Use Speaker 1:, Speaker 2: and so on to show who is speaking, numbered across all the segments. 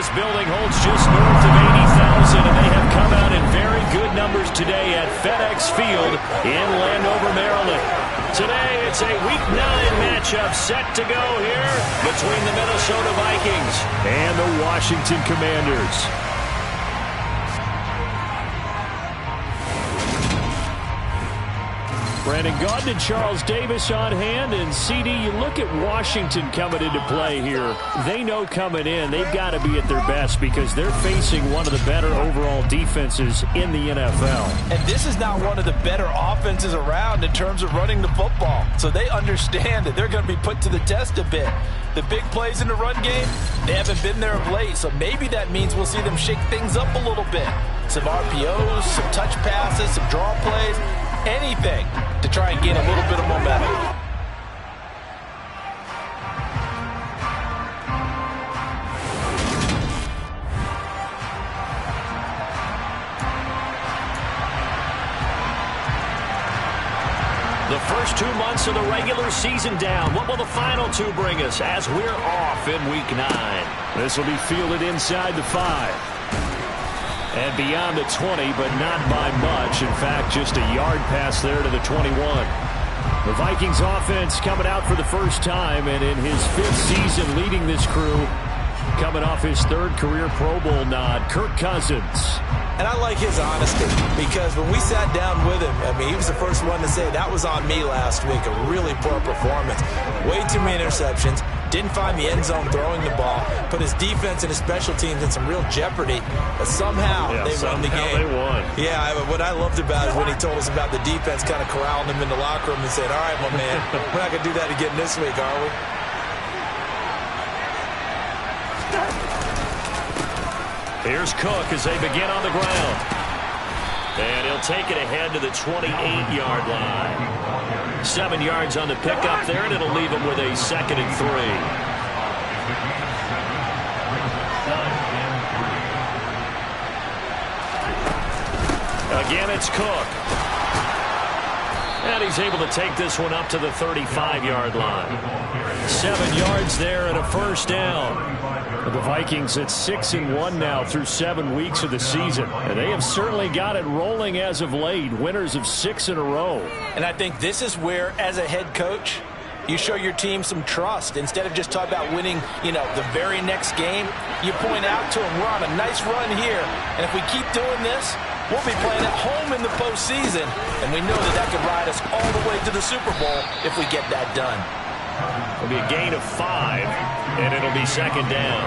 Speaker 1: This building holds just north of 80,000, and they have come out in very good numbers today at FedEx Field in Landover, Maryland. Today, it's a Week 9 matchup set to go here between the Minnesota Vikings and the Washington Commanders. Brandon Gaudin and Charles Davis on hand. And CD, you look at Washington coming into play here. They know coming in they've got to be at their best because they're facing one of the better overall defenses in the NFL.
Speaker 2: And this is not one of the better offenses around in terms of running the football. So they understand that they're going to be put to the test a bit. The big plays in the run game, they haven't been there of late. So maybe that means we'll see them shake things up a little bit. Some RPOs, some touch passes, some draw plays, anything to try and gain a little bit of momentum.
Speaker 1: The first 2 months of the regular season down. What will the final two bring us as we're off in Week 9? This will be fielded inside the 5. And beyond the 20, but not by much. In fact, just a yard pass there to the 21. The Vikings offense coming out for the first time, and in his 5th season leading this crew, coming off his 3rd career Pro Bowl nod, Kirk Cousins.
Speaker 2: And I like his honesty because when we sat down with him, I mean, he was the first one to say that was on me last week, a really poor performance. Way too many interceptions. Didn't find the end zone throwing the ball. Put his defense and his special teams in some real jeopardy. But somehow they won the game.
Speaker 1: They won.
Speaker 2: Yeah, what I loved about it is when he told us about the defense kind of corralling him in the locker room and said, all right, my man, we're not going to do that again this week, are we?
Speaker 1: Here's Cook as they begin on the ground. And he'll take it ahead to the 28-yard line. 7 yards on the pickup there, and it'll leave him with a 2nd and 3. Again, it's Cook. And he's able to take this one up to the 35-yard line. 7 yards there and a first down. The Vikings at 6-1 now through 7 weeks of the season. And they have certainly got it rolling as of late. Winners of 6 in a row.
Speaker 2: And I think this is where, as a head coach, you show your team some trust. Instead of just talking about winning, the very next game, you point out to them, we're on a nice run here. And if we keep doing this, we'll be playing at home in the postseason. And we know that could ride us all the way to the Super Bowl if we get that done.
Speaker 1: It'll be a gain of 5, and it'll be 2nd down.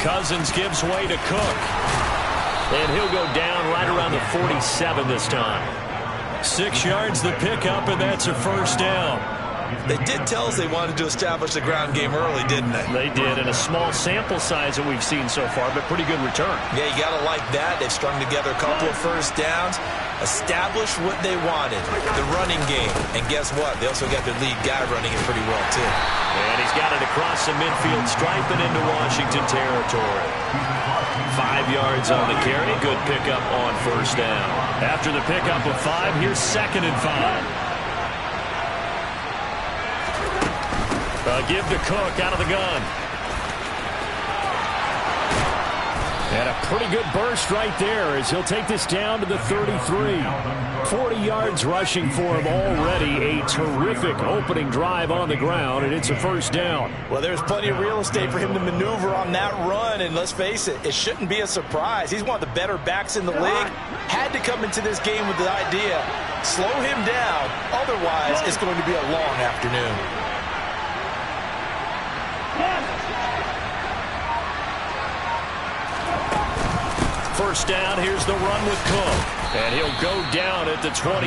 Speaker 1: Cousins gives way to Cook. And he'll go down right around the 47 this time. 6 yards the pickup, and that's a first down.
Speaker 2: They did tell us they wanted to establish the ground game early, didn't they?
Speaker 1: They did, and a small sample size that we've seen so far, but pretty good return.
Speaker 2: Yeah, you got to like that. They've strung together a couple of first downs, established what they wanted, the running game. And guess what? They also got their lead guy running it pretty well, too.
Speaker 1: And he's got it across the midfield stripe and into Washington territory. 5 yards on the carry. Good pickup on first down. After the pickup of 5, here's 2nd and 5. Give to Cook out of the gun. And a pretty good burst right there as he'll take this down to the 33. 40 yards rushing for him already. A terrific opening drive on the ground, and it's a first down.
Speaker 2: Well, there's plenty of real estate for him to maneuver on that run, and let's face it, it shouldn't be a surprise. He's one of the better backs in the league. Had to come into this game with the idea, slow him down, otherwise it's going to be a long afternoon.
Speaker 1: First down, here's the run with Cook. And he'll go down at the 26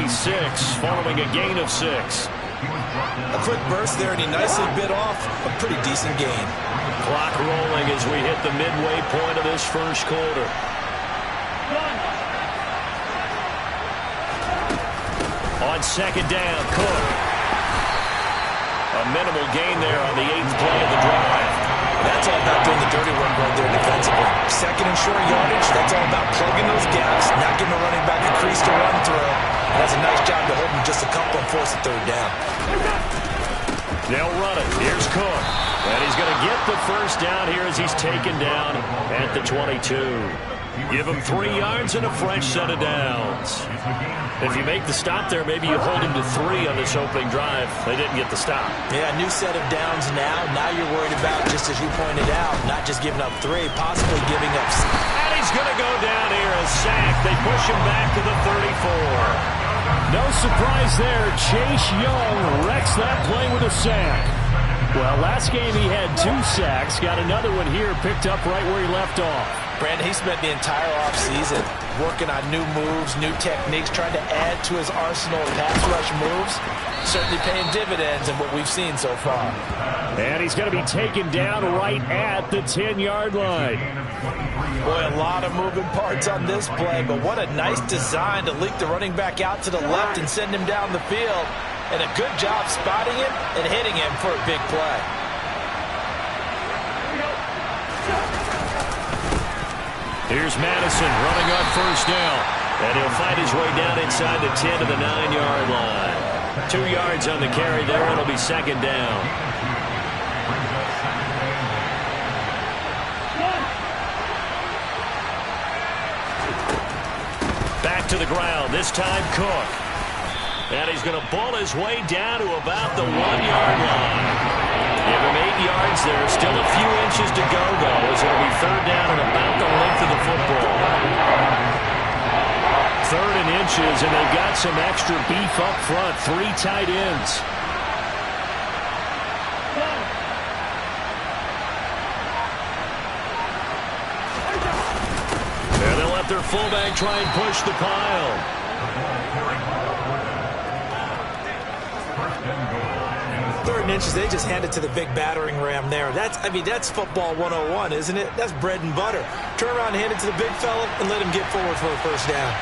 Speaker 1: following a gain of 6.
Speaker 2: A quick burst there, and he nicely bit off a pretty decent gain.
Speaker 1: Clock rolling as we hit the midway point of this first quarter. On 2nd down, Cook. A minimal gain there on the 8th play of the drive.
Speaker 2: That's all about doing the dirty work right there defensively. 2nd and short yardage, that's all about plugging those gaps, not giving a running back a crease to run through. And that's a nice job to hold him just a couple and force a third down.
Speaker 1: They'll run it. Here's Cook. And he's going to get the first down here as he's taken down at the 22. Give him 3 yards and a fresh set of downs. If you make the stop there, maybe you hold him to 3 on this opening drive. They didn't get the stop.
Speaker 2: Yeah, new set of downs now. Now you're worried about, just as you pointed out, not just giving up 3, possibly giving up 6.
Speaker 1: And he's going to go down here, a sack. They push him back to the 34.
Speaker 3: No surprise there. Chase Young wrecks that play with a sack. Well, last game he had 2 sacks. Got another one here, picked up right where he left off.
Speaker 2: Brandon, he spent the entire offseason working on new moves, new techniques, trying to add to his arsenal of pass rush moves. Certainly paying dividends in what we've seen so far.
Speaker 3: And he's going to be taken down right at the 10-yard line.
Speaker 2: Boy, a lot of moving parts on this play, but what a nice design to leak the running back out to the left and send him down the field. And a good job spotting him and hitting him for a big play.
Speaker 1: Here's Madison running on first down. And he'll find his way down inside the 10 to the 9-yard line. 2 yards on the carry there. It'll be second down. Back to the ground. This time Cook. And he's going to ball his way down to about the 1-yard line. Give him 8 yards there. Still a few inches to go, though, as it'll be third down and about the length of the football. 3rd and inches, and they've got some extra beef up front. 3 tight ends. And they'll let their fullback try and push the pile.
Speaker 2: 3rd and inches, they just handed to the big battering ram there. That's football 101, isn't it? That's bread and butter. Turn around and hand it to the big fella and let him get forward for a first down.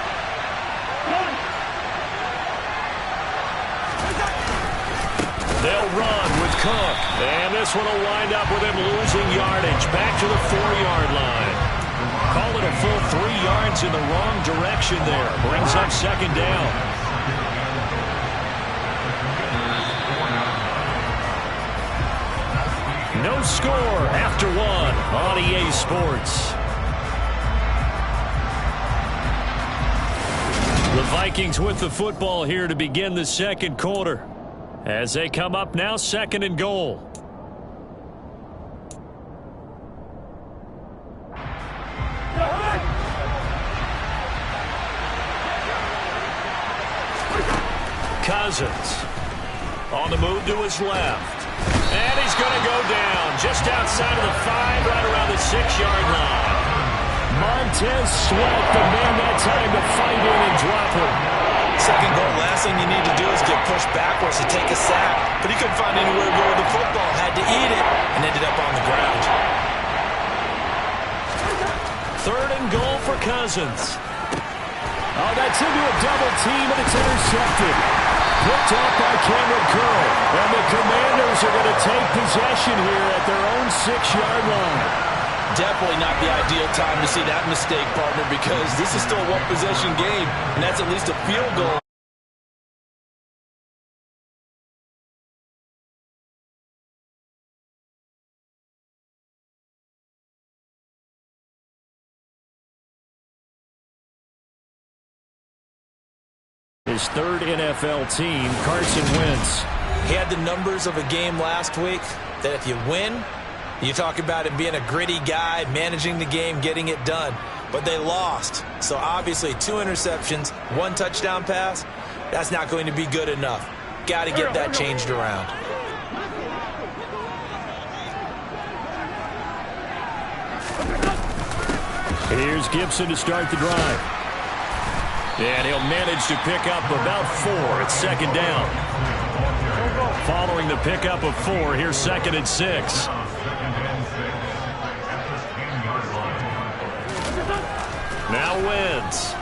Speaker 1: They'll run with Cook. And this one will wind up with him losing yardage. Back to the 4-yard line. Call it a full 3 yards in the wrong direction there. Brings up second down. No score after 1 on EA Sports. The Vikings with the football here to begin the second quarter. As they come up now, 2nd and goal. Cousins on the move to his left. And he's going to go down just outside of the 5, right around the 6-yard line.
Speaker 3: Montez Sweat, the man that time to fight in and drop him.
Speaker 2: Second goal, last thing you need to do is get pushed backwards to take a sack. But he couldn't find anywhere to go with the football. Had to eat it and ended up on the ground.
Speaker 1: 3rd and goal for Cousins.
Speaker 3: Oh, that's into a double team, and it's intercepted. Picked off by Cameron Curl. And the Commanders are going to take possession here at their own 6-yard line.
Speaker 2: Definitely not the ideal time to see that mistake, partner, because this is still a one-possession game, and that's at least a field goal.
Speaker 3: His 3rd NFL team, Carson Wentz.
Speaker 2: He had the numbers of a game last week that if you win, you talk about him being a gritty guy, managing the game, getting it done. But they lost. So obviously 2 interceptions, 1 touchdown pass, that's not going to be good enough. Got to get that changed around.
Speaker 3: Here's Gibson to start the drive.
Speaker 1: And he'll manage to pick up about 4 at second down. Following the pickup of 4, here's 2nd and 6. Now Wentz.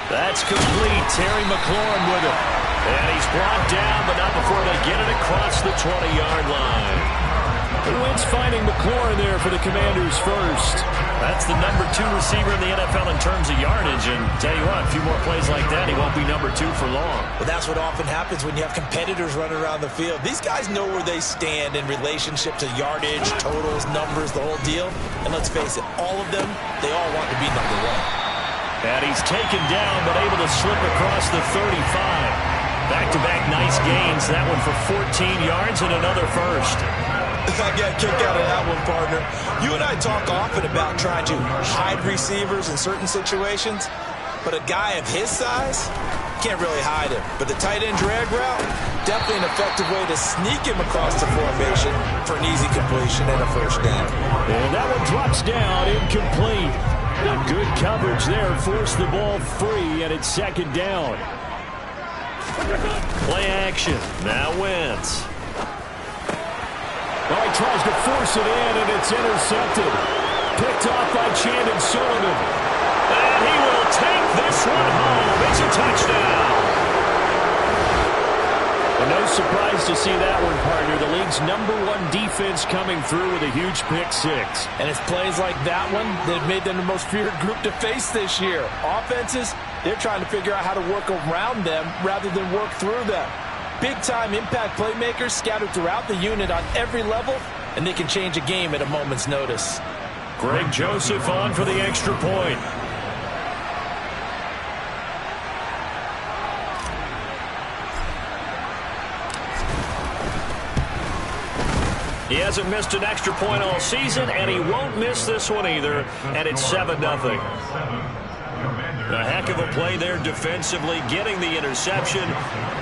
Speaker 1: That's complete. Terry McLaurin with it. And he's brought down, but not before they get it across the 20-yard line.
Speaker 3: Wentz finding McLaurin there for the Commanders first.
Speaker 1: That's the number 2 receiver in the NFL in terms of yardage. And tell you what, a few more plays like that, he won't be number 2 for long.
Speaker 2: Well, that's what often happens when you have competitors running around the field. These guys know where they stand in relationship to yardage, totals, numbers, the whole deal. And let's face it, all of them, they all want to be number 1.
Speaker 1: And he's taken down, but able to slip across the 35. Back-to-back nice gains. That one for 14 yards and another first.
Speaker 2: I got a kick out of that one, partner. You and I talk often about trying to hide receivers in certain situations, but a guy of his size can't really hide him. But the tight end drag route, definitely an effective way to sneak him across the formation for an easy completion and a first down.
Speaker 3: And that one drops down, incomplete. Good coverage there, forced the ball free, and it's second down.
Speaker 1: Play action. Now Wentz.
Speaker 3: Well, he tries to force it in, and it's intercepted. Picked off by Chandon Sullivan.
Speaker 1: And he will take this one home. It's a touchdown.
Speaker 3: And no surprise to see that one, partner. The league's #1 defense coming through with a huge pick-6.
Speaker 2: And it's plays like that one that have made them the most feared group to face this year. Offenses, they're trying to figure out how to work around them rather than work through them. Big-time impact playmakers scattered throughout the unit on every level, and they can change a game at a moment's notice.
Speaker 1: Greg Joseph on for the extra point. He hasn't missed an extra point all season, and he won't miss this one either, and it's 7-0. A heck of a play there defensively, getting the interception,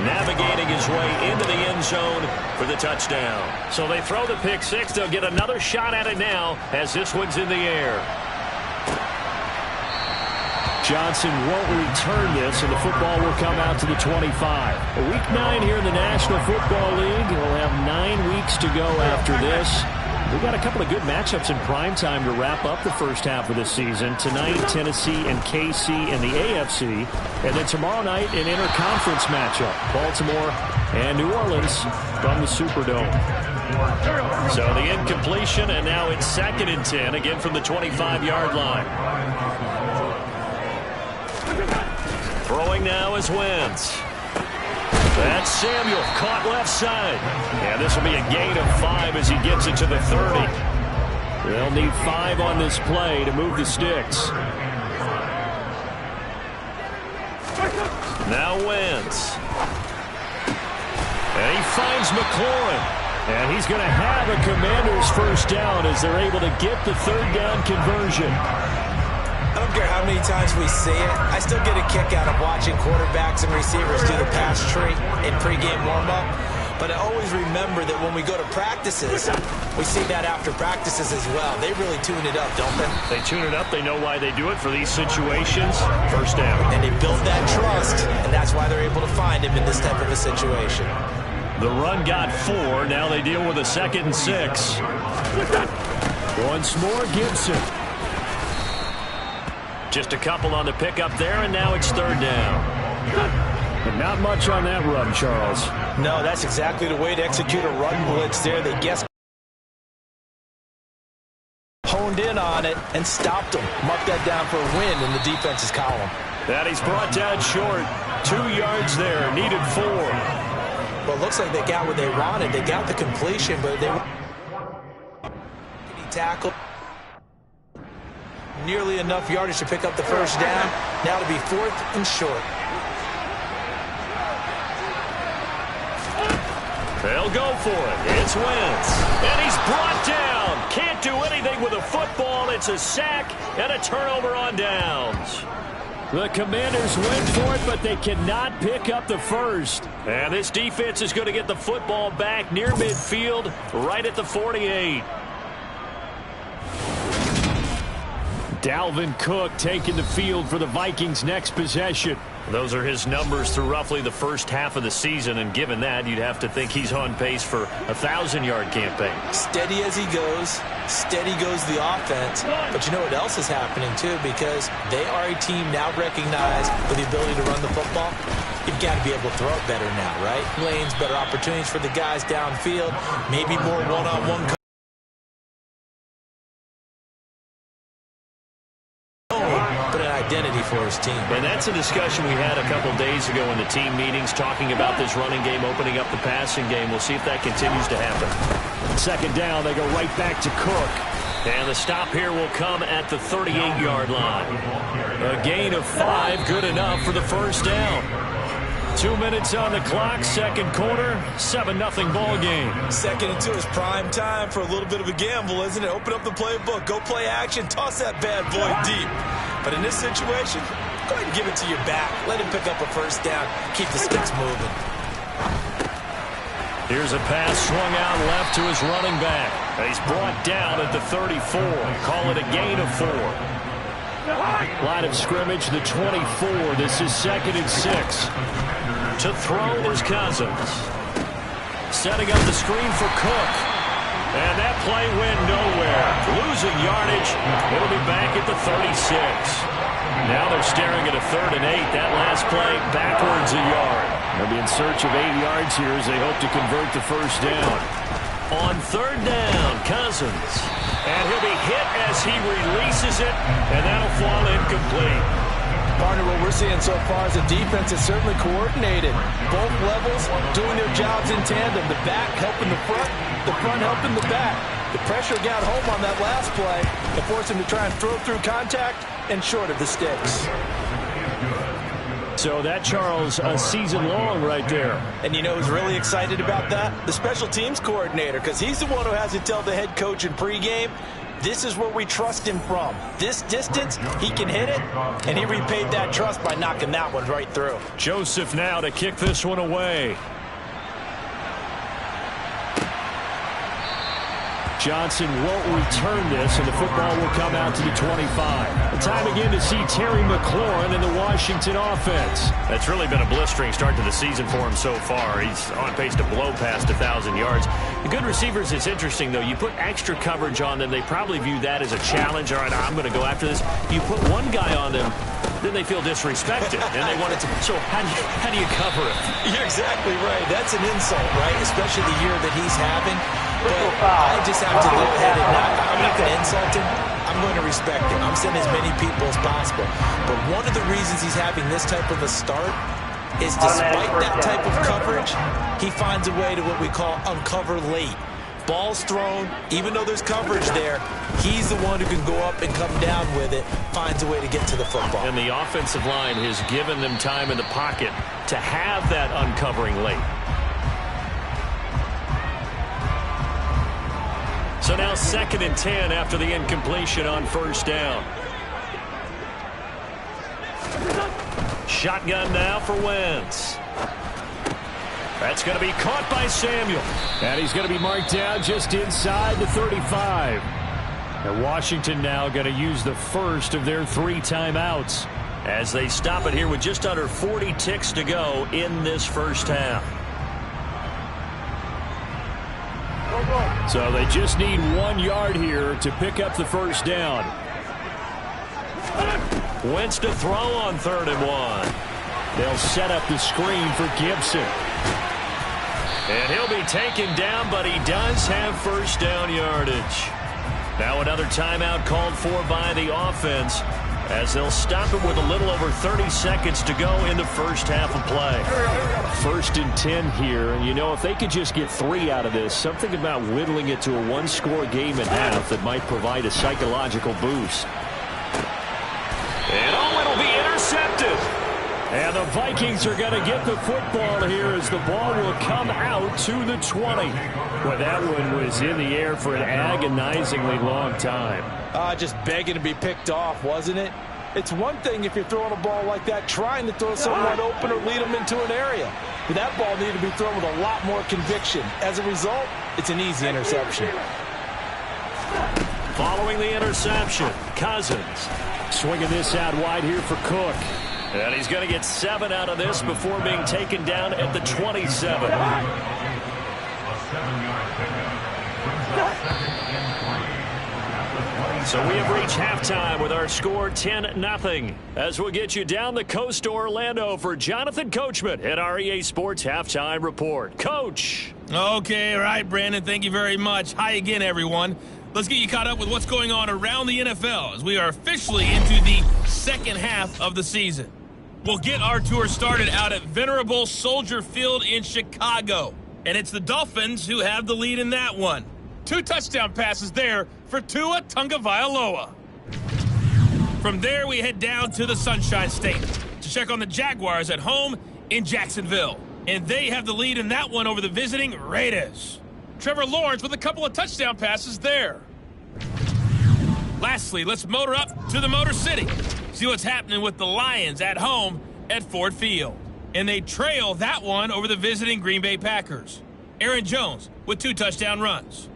Speaker 1: navigating his way into the end zone for the touchdown. So they throw the pick-6. They'll get another shot at it now as this one's in the air.
Speaker 3: Johnson won't return this, and the football will come out to the 25. Week 9 here in the National Football League. We'll have 9 weeks to go after this. We've got a couple of good matchups in prime time to wrap up the first half of the season. Tonight, Tennessee and KC in the AFC. And then tomorrow night, an interconference matchup. Baltimore and New Orleans from the Superdome.
Speaker 1: So the incompletion, and now it's 2nd and 10, again from the 25-yard line. Throwing now is Wentz. That's Samuel, caught left side. And this will be a gain of 5 as he gets it to the 30. They'll need 5 on this play to move the sticks. Now Wentz. And he finds McLaurin. And he's going to have a Commanders first down as they're able to get the third down conversion.
Speaker 2: I don't care how many times we see it. I still get a kick out of watching quarterbacks and receivers do the pass tree in pregame warm-up. But I always remember that when we go to practices, we see that after practices as well. They really tune it up, don't they?
Speaker 1: They tune it up. They know why they do it for these situations. First down.
Speaker 2: And they build that trust, and that's why they're able to find him in this type of a situation.
Speaker 1: The run got 4. Now they deal with a 2nd and 6.
Speaker 3: Once more, Gibson.
Speaker 1: Just a couple on the pickup there, and now it's 3rd down.
Speaker 3: And not much on that run, Charles.
Speaker 2: No, that's exactly the way to execute a run blitz there. They guessed, honed in on it, and stopped him. Marked that down for a win in the defense's column.
Speaker 1: That he's brought down short. 2 yards there, needed 4.
Speaker 2: Well, it looks like they got what they wanted. They got the completion, but they tackled. Nearly enough yardage to pick up the first down. Now to be 4th and short.
Speaker 1: They'll go for it. It's Wentz. And he's brought down. Can't do anything with a football. It's a sack and a turnover on downs.
Speaker 3: The Commanders went for it, but they cannot pick up the first.
Speaker 1: And this defense is going to get the football back near midfield, right at the 48.
Speaker 3: Dalvin Cook taking the field for the Vikings' next possession.
Speaker 1: Those are his numbers through roughly the first half of the season, and given that, you'd have to think he's on pace for a 1,000-yard campaign.
Speaker 2: Steady as he goes, steady goes the offense. But you know what else is happening, too, because they are a team now recognized for the ability to run the football. You've got to be able to throw it better now, right? Lanes, better opportunities for the guys downfield, maybe more one-on-one identity for his team.
Speaker 1: And that's a discussion we had a couple days ago in the team meetings, talking about this running game, opening up the passing game. We'll see if that continues to happen.
Speaker 3: Second down, they go right back to Cook.
Speaker 1: And the stop here will come at the 38-yard line. A gain of 5, good enough for the first down. 2 minutes on the clock, second quarter, 7-0 ball game.
Speaker 2: 2nd and 2 is prime time for a little bit of a gamble, isn't it? Open up the playbook, go play action, toss that bad boy deep. But in this situation, go ahead and give it to your back. Let him pick up a first down, keep the sticks moving.
Speaker 1: Here's a pass swung out left to his running back. He's brought down at the 34. Call it a gain of 4.
Speaker 3: Line of scrimmage, the 24. This is 2nd and 6.
Speaker 1: To throw is Cousins. Setting up the screen for Cook. And that play went nowhere. Losing yardage. It'll be back at the 36. Now they're staring at a 3rd and 8. That last play backwards a yard.
Speaker 3: They'll be in search of 8 yards here as they hope to convert the first down.
Speaker 1: On 3rd down, Cousins. And he'll be hit as he releases it, and that'll fall incomplete.
Speaker 2: Partner, what we're seeing so far is the defense is certainly coordinated. Both levels doing their jobs in tandem. The back helping the front helping the back. The pressure got home on that last play and forced him to try and throw through contact and short of the sticks.
Speaker 3: So that, Charles, a season long right there.
Speaker 2: And you know who's really excited about that? The special teams coordinator, because he's the one who has to tell the head coach in pregame, this is where we trust him from. This distance, he can hit it, and he repaid that trust by knocking that one right through.
Speaker 3: Joseph now to kick this one away. Johnson won't return this, and the football will come out to the 25. Time again to see Terry McLaurin in the Washington offense.
Speaker 1: That's really been a blistering start to the season for him so far. He's on pace to blow past 1,000 yards. The good receivers, it's interesting, though. You put extra coverage on them, they probably view that as a challenge. All right, I'm going to go after this. You put one guy on them, then they feel disrespected, and they want it to. So how do you cover it?
Speaker 2: You're exactly right. That's an insult, right? Especially the year that he's having. But I just have to go ahead and I'm not going to insult him. I'm going to respect him. I'm sending as many people as possible. But one of the reasons he's having this type of a start is despite that type of coverage, he finds a way to what we call uncover late. Ball's thrown, even though there's coverage there, he's the one who can go up and come down with it, finds a way to get to the football.
Speaker 1: And the offensive line has given them time in the pocket to have that uncovering late. So now 2nd and 10 after the incompletion on first down. Shotgun now for Wentz. That's going to be caught by Samuel.
Speaker 3: And he's going to be marked down just inside the 35. And Washington now going to use the first of their 3 timeouts
Speaker 1: as they stop it here with just under 40 ticks to go in this first half.
Speaker 3: So they just need 1 yard here to pick up the first down.
Speaker 1: Wentz to throw on 3rd and 1.
Speaker 3: They'll set up the screen for Gibson.
Speaker 1: And he'll be taken down, but he does have first down yardage. Now another timeout called for by the offense as they'll stop it with a little over 30 seconds to go in the first half of play.
Speaker 3: 1st and 10 here, and you know, if they could just get 3 out of this, something about whittling it to a 1-score game at half that might provide a psychological boost.
Speaker 1: And it'll be intercepted.
Speaker 3: And the Vikings are going to get the football here as the ball will come out to the 20. Well, that one was in the air for an agonizingly long time.
Speaker 2: Just begging to be picked off, wasn't it? It's one thing if you're throwing a ball like that, trying to throw someone open or lead them into an area. But that ball needed to be thrown with a lot more conviction. As a result, it's an easy interception.
Speaker 1: Following the interception, Cousins.
Speaker 3: Swinging this out wide here for Cook.
Speaker 1: And he's going to get 7 out of this before being taken down at the 27. So we have reached halftime with our score 10-0. As we'll get you down the coast to Orlando for Jonathan Coachman at our EA Sports Halftime Report. Coach.
Speaker 4: Okay, all right, Brandon. Thank you very much. Hi again, everyone. Let's get you caught up with what's going on around the NFL as we are officially into the second half of the season. We'll get our tour started out at venerable Soldier Field in Chicago. And it's the Dolphins who have the lead in that one. 2 touchdown passes there for Tua Tagovailoa. From there, we head down to the Sunshine State to check on the Jaguars at home in Jacksonville. And they have the lead in that one over the visiting Raiders. Trevor Lawrence with a couple of touchdown passes there. Lastly, let's motor up to the Motor City. See what's happening with the Lions at home at Ford Field. And they trail that one over the visiting Green Bay Packers. Aaron Jones with 2 touchdown runs.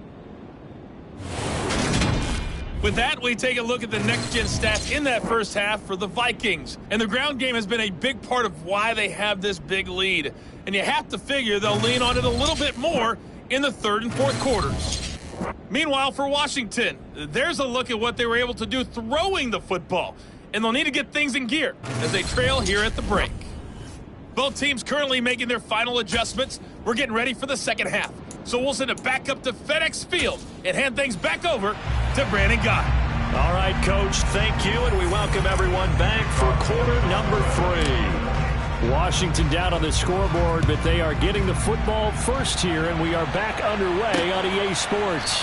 Speaker 4: With that, we take a look at the next-gen stats in that first half for the Vikings. And the ground game has been a big part of why they have this big lead. And you have to figure they'll lean on it a little bit more in the third and fourth quarters. Meanwhile, for Washington, there's a look at what they were able to do throwing the football. And they'll need to get things in gear as they trail here at the break. Both teams currently making their final adjustments. We're getting ready for the second half. So we'll send it back up to FedEx Field and hand things back over to Brandon Guy.
Speaker 3: All right, Coach, thank you, and we welcome everyone back for quarter number 3. Washington down on the scoreboard, but they are getting the football first here, and we are back underway on EA Sports.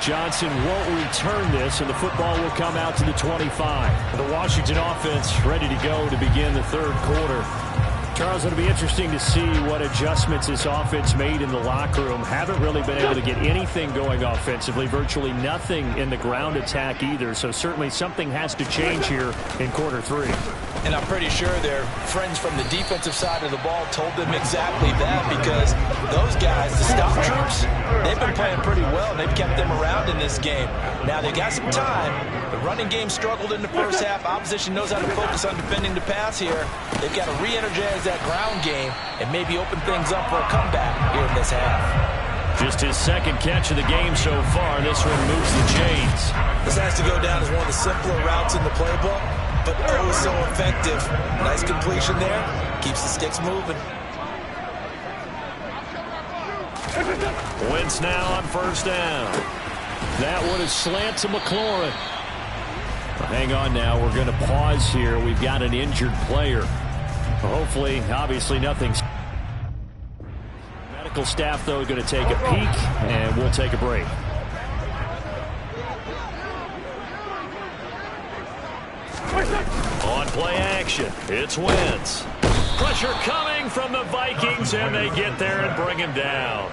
Speaker 3: Johnson won't return this, and the football will come out to the 25. The Washington offense ready to go to begin the third quarter. Charles, it'll be interesting to see what adjustments this offense made in the locker room. Haven't really been able to get anything going offensively, virtually nothing in the ground attack either. So certainly something has to change here in quarter 3.
Speaker 2: And I'm pretty sure their friends from the defensive side of the ball told them exactly that, because those guys, the stop troops, they've been playing pretty well, and they've kept them around in this game. Now, they got some time. The running game struggled in the first half. Opposition knows how to focus on defending the pass here. They've got to re-energize that ground game and maybe open things up for a comeback here in this half.
Speaker 3: Just his second catch of the game so far. This one moves the chains.
Speaker 2: This has to go down as one of the simpler routes in the playbook, but oh so effective. Nice completion there. Keeps the sticks moving.
Speaker 3: Wentz now on first down. That one is slant to McLaurin. Hang on now. We're going to pause here. We've got an injured player. Hopefully, obviously, nothing's. Medical staff, though, going to take a peek, and we'll take a break. On play action, it's Wentz. Pressure coming from the Vikings, and they get there and bring him down.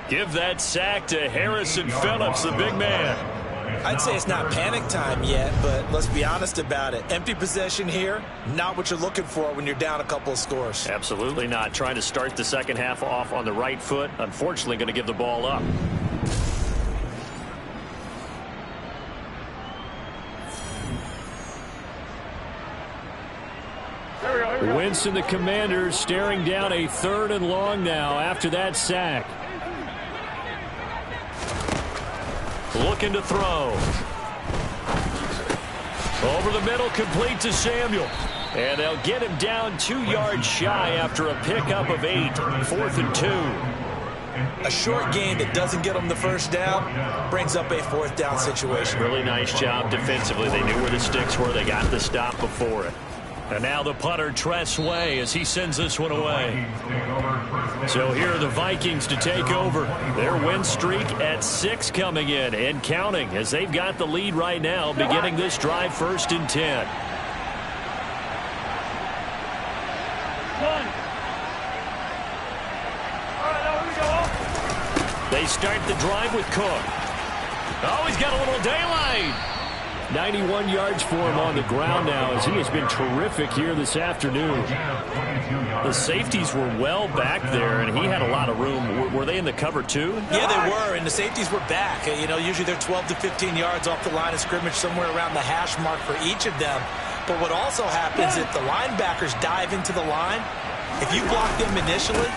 Speaker 3: Give that sack to Harrison Phillips, the big man.
Speaker 2: I'd say it's not panic time yet, but let's be honest about it. Empty possession here, not what you're looking for when you're down a couple of scores.
Speaker 3: Absolutely not. Trying to start the second half off on the right foot. Unfortunately, going to give the ball up. Wentz and the Commanders staring down a 3rd and long now after that sack. Looking to throw. Over the middle, complete to Samuel. And they'll get him down 2 yards shy after a pickup of 8. 4th and 2.
Speaker 2: A short gain that doesn't get them the first down brings up a 4th down situation.
Speaker 3: Really nice job defensively. They knew where the sticks were. They got the stop before it. And now the punter, Tress Way, as he sends this one away. So here are the Vikings to take over. Their win streak at 6 coming in and counting, as they've got the lead right now, beginning this drive 1st and 10. They start the drive with Cook. Oh, he's got a little daylight. 91 yards for him on the ground now, as he has been terrific here this afternoon. The safeties were well back there, and he had a lot of room. Were they in the cover too?
Speaker 2: Yeah, they were, and the safeties were back. You know, usually they're 12 to 15 yards off the line of scrimmage, somewhere around the hash mark for each of them. But what also happens if the linebackers dive into the line, if you block them initially,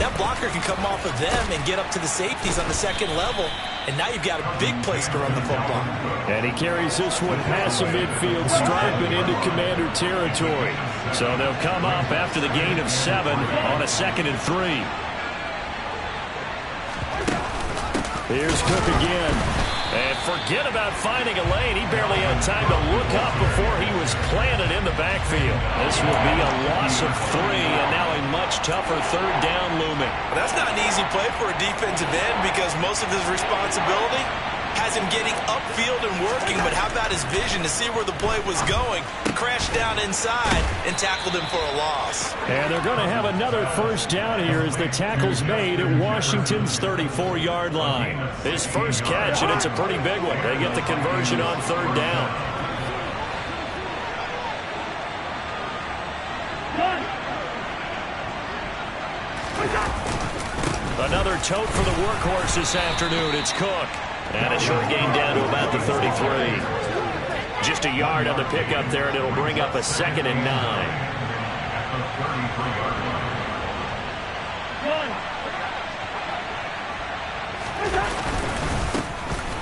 Speaker 2: that blocker can come off of them and get up to the safeties on the second level, and now you've got a big place to run the football.
Speaker 3: And he carries this one past the midfield stripe and into Commander territory. So they'll come up after the gain of 7 on a 2nd and 3. Here's Cook again. And forget about finding a lane. He barely had time to look up before he was planted in the backfield. This will be a loss of 3, and now a much tougher third down looming.
Speaker 2: That's not an easy play for a defensive end because most of his responsibility has him getting upfield and working, but how about his vision to see where the play was going, crashed down inside, and tackled him for a loss.
Speaker 3: And they're going to have another first down here as the tackle's made at Washington's 34-yard line. His first catch, and it's a pretty big one. They get the conversion on third down. Another tote for the workhorse this afternoon. It's Cook. And a short gain down to about the 33. Just a yard on the pickup there, and it'll bring up a 2nd and 9.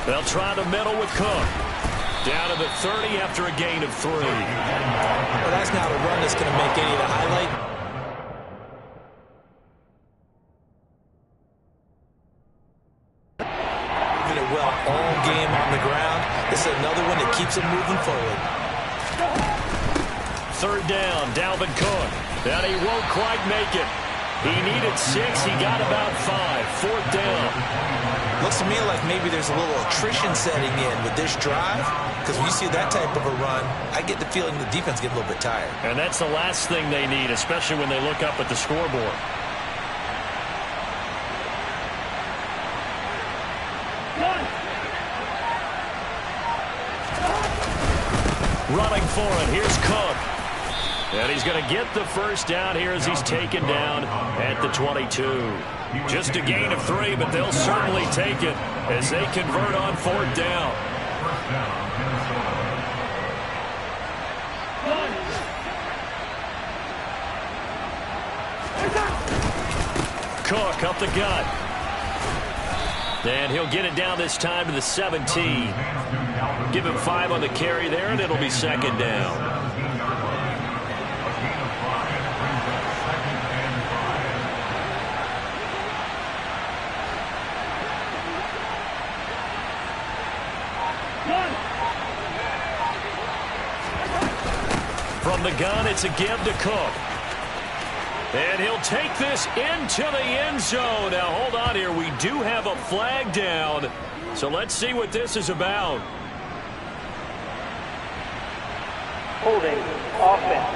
Speaker 3: They'll try the middle with Cook. Down to the 30 after a gain of 3.
Speaker 2: Well, that's not a run that's going to make any of the highlight. Well, all game on the ground. This is another one that keeps him moving forward.
Speaker 3: Third down, Dalvin Cook. And he won't quite make it. He needed 6. He got about 5. Fourth down.
Speaker 2: Looks to me like maybe there's a little attrition setting in with this drive, because when you see that type of a run, I get the feeling the defense gets a little bit tired.
Speaker 3: And that's the last thing they need, especially when they look up at the scoreboard. Running for it, here's Cook. And he's going to get the first down here as he's taken down at the 22. Just a gain of 3, but they'll certainly take it as they convert on fourth down. Cook up the gut. And he'll get it down this time to the 17. Give him 5 on the carry there, and it'll be 2nd down. From the gun, it's a give to Cook. And he'll take this into the end zone. Now, hold on here. We do have a flag down. So let's see what this is about.
Speaker 5: Holding offense.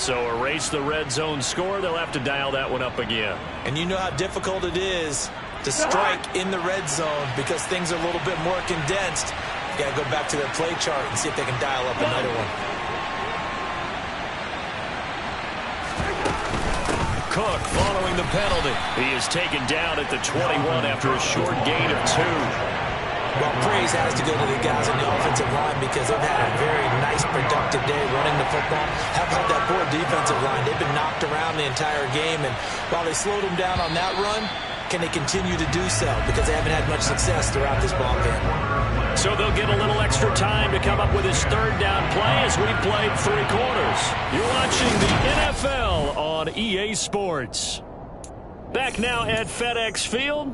Speaker 3: So erase the red zone score. They'll have to dial that one up again.
Speaker 2: And you know how difficult it is to strike in the red zone because things are a little bit more condensed. You got to go back to their play chart and see if they can dial up another one.
Speaker 3: Cook following the penalty. He is taken down at the 21 after a short gain of 2.
Speaker 2: Well, praise has to go to the guys on the offensive line because they've had a very nice, productive day running the football. How about that poor defensive line? They've been knocked around the entire game, and while they slowed them down on that run, can they continue to do so? Because they haven't had much success throughout this ball game.
Speaker 3: So they'll get a little extra time to come up with his third down play as we've played 3 quarters. You're watching the NFL on EA Sports. Back now at FedEx Field.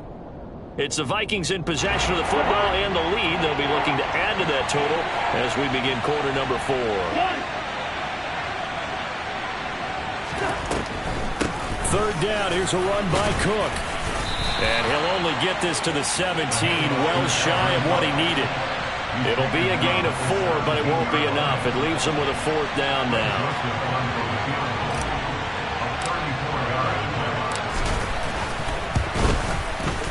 Speaker 3: It's the Vikings in possession of the football and the lead. They'll be looking to add to that total as we begin quarter number 4. Third down, here's a run by Cook. And he'll only get this to the 17, well shy of what he needed. It'll be a gain of 4, but it won't be enough. It leaves him with a fourth down now.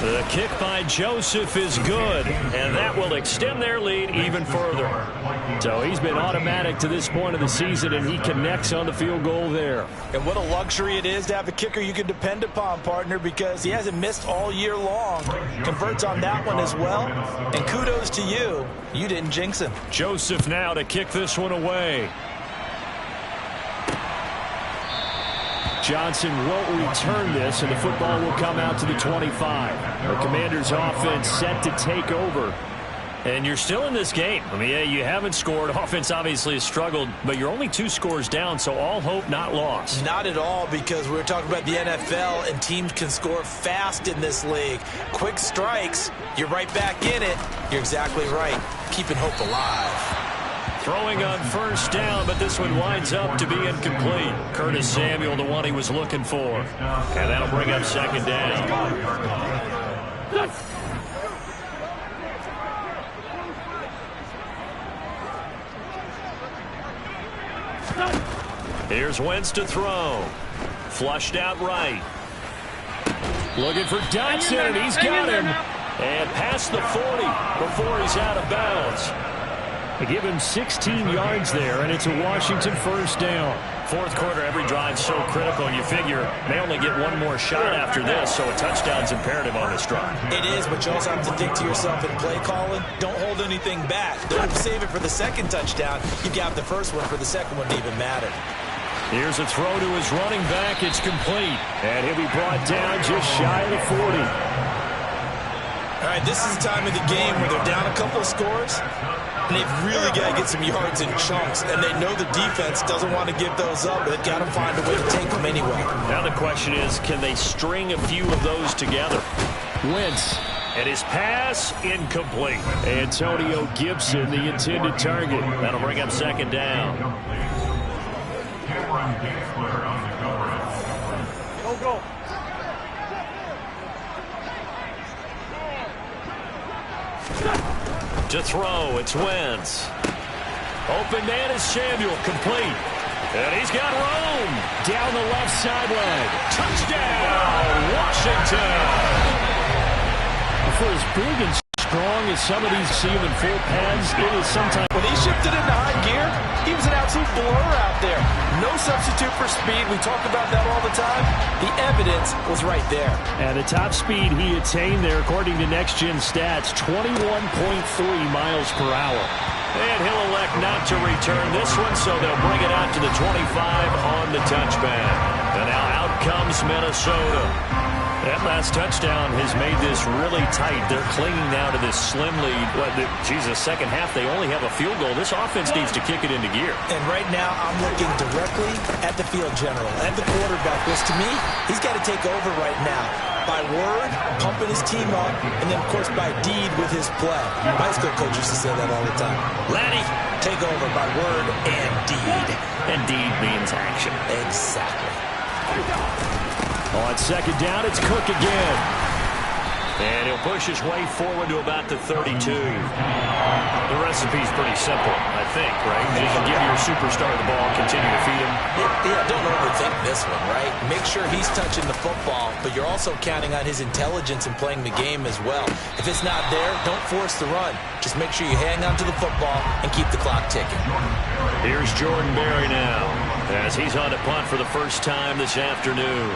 Speaker 3: The kick by Joseph is good, and that will extend their lead even further. So he's been automatic to this point of the season, and he connects on the field goal there.
Speaker 2: And what a luxury it is to have a kicker you can depend upon, partner, because he hasn't missed all year long. Converts on that one as well, and kudos to you. You didn't jinx him.
Speaker 3: Joseph now to kick this one away. Johnson won't return this, and the football will come out to the 25. The Commanders' offense set to take over And you're still in this game. I mean, yeah, you haven't scored. Offense obviously has struggled, but you're only 2 scores down, so all hope not lost.
Speaker 2: Not at all, because we were talking about the NFL, and teams can score fast in this league. Quick strikes, you're right back in it. You're exactly right. Keeping hope alive.
Speaker 3: Throwing on first down, but this one winds up to be incomplete. Curtis Samuel, the one he was looking for. And that'll bring up second down. Here's Wentz to throw. Flushed out right. Looking for Dotson, and he's got him. And past the 40 before he's out of bounds. They give him 16 yards there, and it's a Washington first down. Fourth quarter, every drive's so critical. You figure they only get one more shot after this, so a touchdown's imperative on this drive.
Speaker 2: It is, but you also have to think to yourself in play calling, don't hold anything back. Don't save it for the second touchdown. You got the first one for the second one to even matter.
Speaker 3: Here's a throw to his running back. It's complete. And he'll be brought down just shy of the 40.
Speaker 2: All right, this is the time of the game where they're down a couple of scores, and they've really got to get some yards in chunks, and they know the defense doesn't want to give those up, but they've got to find a way to take them anyway.
Speaker 3: Now the question is, can they string a few of those together? Wentz. And his pass, incomplete. Antonio Gibson, the intended target. That'll bring up second down.
Speaker 5: Go.
Speaker 3: To throw, it's Wentz. Open man is Samuel, complete. And he's got room. Down the left sideline. Touchdown, Washington. For as big and strong as some of these see him in full pads, it is sometimes...
Speaker 2: When he shifted into high gear, he was an absolute blur out there. No substitute for speed. We talk about that all the time. The evidence was right there.
Speaker 3: And the top speed he attained there, according to Next Gen Stats, 21.3 miles per hour. And he'll elect not to return this one, so they'll bring it out to the 25 on the touchback. And now out comes Minnesota. That last touchdown has made this really tight. They're clinging now to this slim lead. Second half, they only have a field goal. This offense needs to kick it into gear.
Speaker 2: And right now, I'm looking directly at the field general, at the quarterback, which to me, he's got to take over right now. By word, pumping his team up, and then, of course, by deed with his play. My high school coach used to say that all the time. Lanny, take over by word and deed.
Speaker 3: And deed means action.
Speaker 2: Exactly.
Speaker 3: On second down, it's Cook again. And he'll push his way forward to about the 32. The recipe's pretty simple, I think, right? You can give your superstar the ball, continue to feed him.
Speaker 2: Yeah, don't overthink this one, right? Make sure he's touching the football, but you're also counting on his intelligence in playing the game as well. If it's not there, don't force the run. Just make sure you hang on to the football and keep the clock ticking.
Speaker 3: Here's Jordan Berry now, as he's on to punt for the first time this afternoon.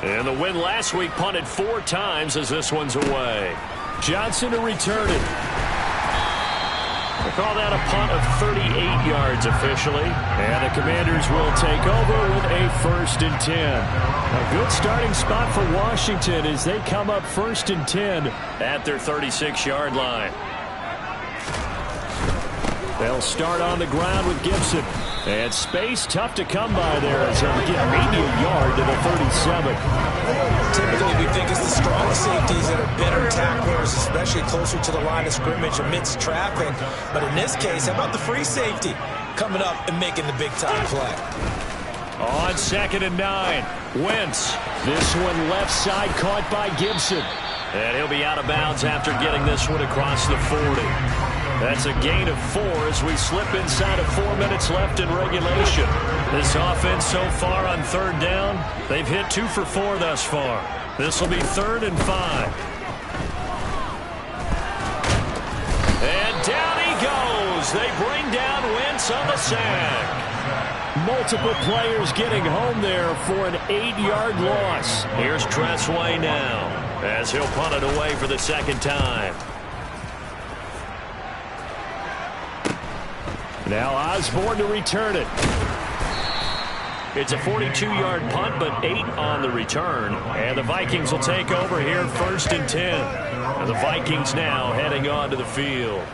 Speaker 3: And the win last week, punted 4 times as this one's away. Johnson to return it. They call that a punt of 38 yards officially. And the Commanders will take over with a 1st and 10. A good starting spot for Washington as they come up 1st and 10 at their 36-yard line. They'll start on the ground with Gibson. And space tough to come by there as they'll get maybe a yard to the 37.
Speaker 2: Typically, we think it's the strong safeties that are better tacklers, especially closer to the line of scrimmage amidst traffic. But in this case, how about the free safety coming up and making the big-time play?
Speaker 3: On 2nd and 9, Wentz. This one left side caught by Gibson. And he'll be out of bounds after getting this one across the 40. That's a gain of 4 as we slip inside of 4 minutes left in regulation. This offense so far on 3rd down, they've hit 2 for 4 thus far. This will be 3rd and 5. And down he goes. They bring down Wentz on the sack. Multiple players getting home there for an 8-yard loss. Here's Tressway now as he'll punt it away for the 2nd time. Now Osborne to return it. It's a 42-yard punt, but 8 on the return. And the Vikings will take over here, 1st and 10. And the Vikings now heading onto the field.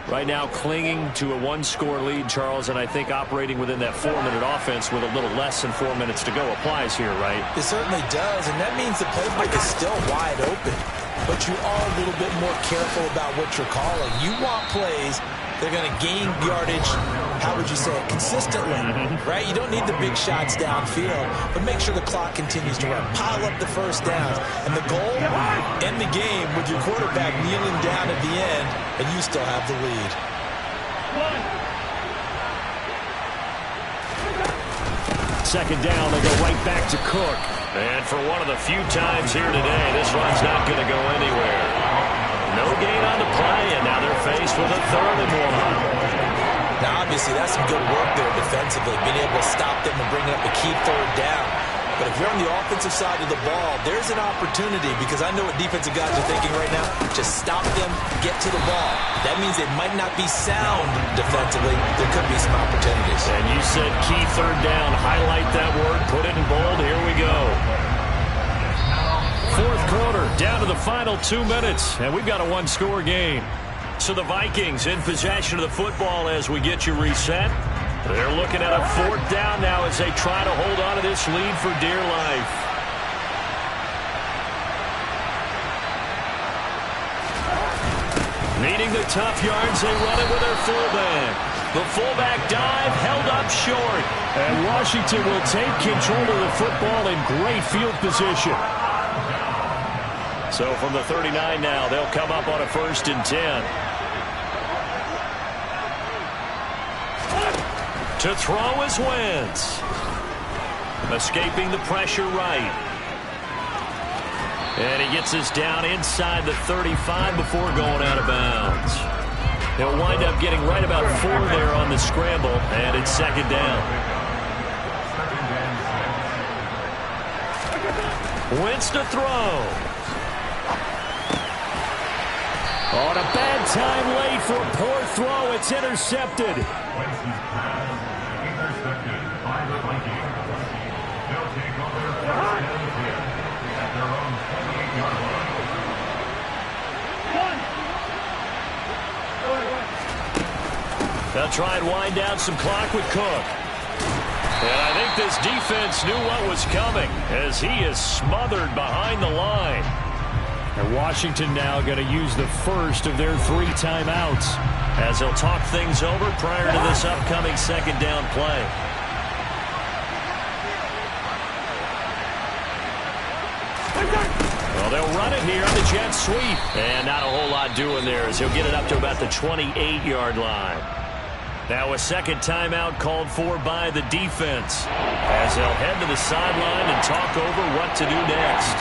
Speaker 3: Right now clinging to a 1-score lead, Charles, and I think operating within that 4-minute offense with a little less than 4 minutes to go applies here, right?
Speaker 2: It certainly does, and that means the playbook is still wide open. But you are a little bit more careful about what you're calling. You want plays that are going to gain yardage, how would you say it, consistently, right? You don't need the big shots downfield, but make sure the clock continues to run. Pile up the first downs. And the goal, end the game with your quarterback kneeling down at the end, and you still have the lead.
Speaker 3: Second down, they go right back to Cook. And for one of the few times here today, this run's not going to go anywhere. No gain on the play, and now they're faced with a 3rd and 1.
Speaker 2: Now, obviously, that's some good work there defensively, being able to stop them and bring up a key 3rd down. But if you're on the offensive side of the ball, there's an opportunity, because I know what defensive guys are thinking right now. Just stop them, get to the ball. That means they might not be sound defensively. There could be some opportunities.
Speaker 3: And you said key 3rd down. Highlight that word, put it in bold. Here we go. 4th quarter, down to the final 2 minutes, and we've got a 1-score game. So the Vikings in possession of the football as we get you reset. They're looking at a 4th down now as they try to hold on to this lead for dear life. Needing the tough yards, they run it with their fullback. The fullback dive held up short. And Washington will take control of the football in great field position. So from the 39 now, they'll come up on a 1st and 10. To throw is Wentz. Escaping the pressure right. And he gets us down inside the 35 before going out of bounds. He'll wind up getting right about 4 there on the scramble, and it's 2nd down. Wentz to throw. On a bad time late for a poor throw. It's intercepted. They'll try and wind down some clock with Cook. And I think this defense knew what was coming as he is smothered behind the line. And Washington now going to use the first of their 3 timeouts as they'll talk things over prior to this upcoming 2nd down play. Well, they'll run it here on the jet sweep. And not a whole lot doing there as he'll get it up to about the 28-yard line. Now a 2nd timeout called for by the defense as they'll head to the sideline and talk over what to do next.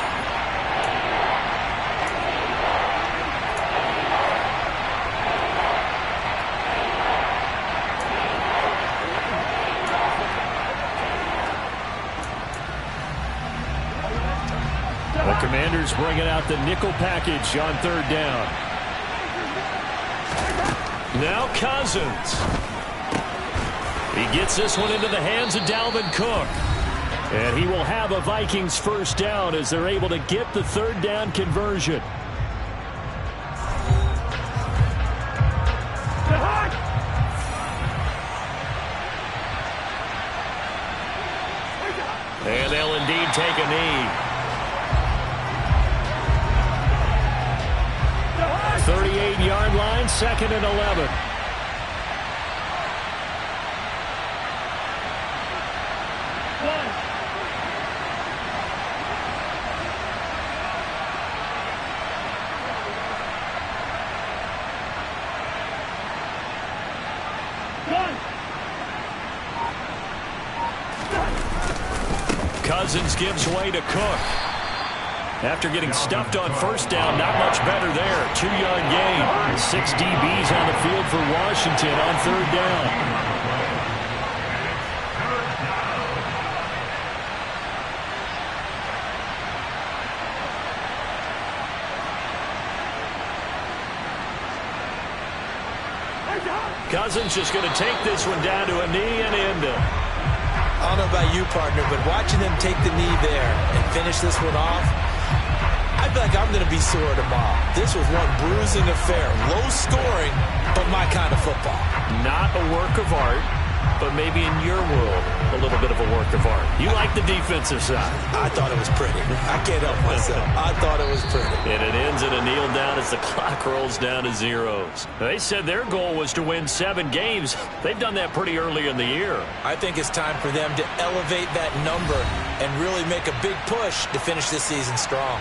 Speaker 3: The Commanders bringing out the nickel package on 3rd down. Now Cousins. He gets this one into the hands of Dalvin Cook. And he will have a Vikings 1st down as they're able to get the 3rd down conversion. And they'll indeed take a knee. 38-yard line, 2nd and 11. Cousins gives way to Cook. After getting stuffed on 1st down, not much better there. 2-yard gain. 6 DBs on the field for Washington on 3rd down. Cousins just going to take this one down to a knee and end it.
Speaker 2: don't know about you, partner, but watching them take the knee there and finish this one off, I feel like I'm going to be sore tomorrow. This was one bruising affair. Low scoring, but my kind of football.
Speaker 3: Not a work of art, but maybe in your world, a little bit of a work of art. You like the defensive side.
Speaker 2: I thought it was pretty. I can't help myself. I thought it was pretty.
Speaker 3: And it ends in a kneel down as the clock rolls down to zeros. They said their goal was to win 7 games. They've done that pretty early in the year.
Speaker 2: I think it's time for them to elevate that number and really make a big push to finish this season strong.